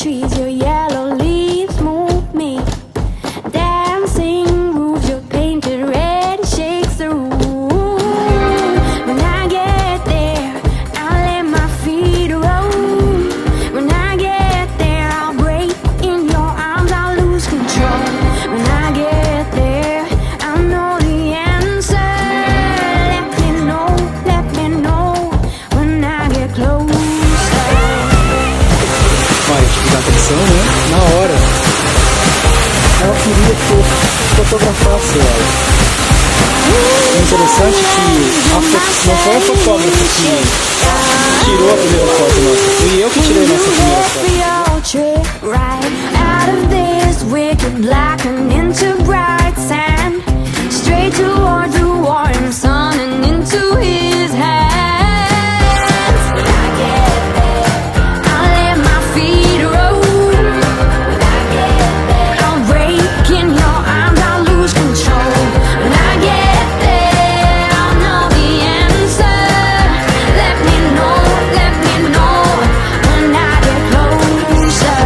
trees, your yellow leaves move me. Dancing moves, your painted red shakes the room. When I get there, I'll let my feet roam. When I get there, I'll break in your arms, I'll lose control. When I get there, I'll know the answer. Let me know when I get closer. Olha, tive atenção, né? Na hora. Ela queria que eu fotografasse ela. É interessante que não foi a fotógrafa que tirou a primeira foto nossa. Fui eu que tirei a nossa primeira foto. Right out of this wicked black and into bright sand, straight towards the warm sun and into his hands. When I get there, I'll let my feet roll. When I get there, I'll break in your arms, I'll lose control. When I get there, I'll know the answer. Let me know when I get closer.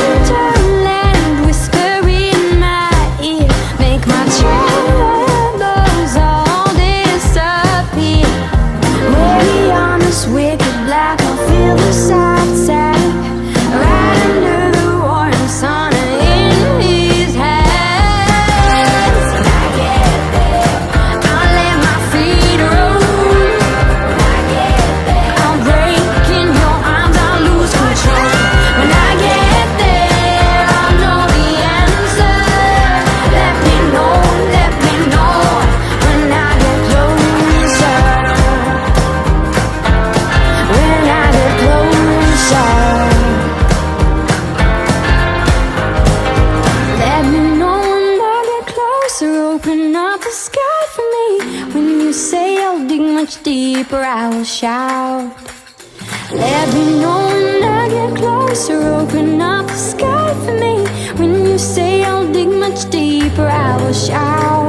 Winterland whisper in my ear, make my troubles all disappear. Way on this wicked black, I'll feel the sad sand, right under the warm sun in his hands. When I get there, I'll let my feet roll. When I get there, I'll break in your arms, I'll lose control. When I get there, I'll know the answer. Let me know when I get closer. When I get closer. Let me know when I get closer. Open up the sky for me. When you say I'll dig much deeper, I will shout. Let me know when I get closer. Open up the sky for me. When you say I'll dig much deeper, I will shout.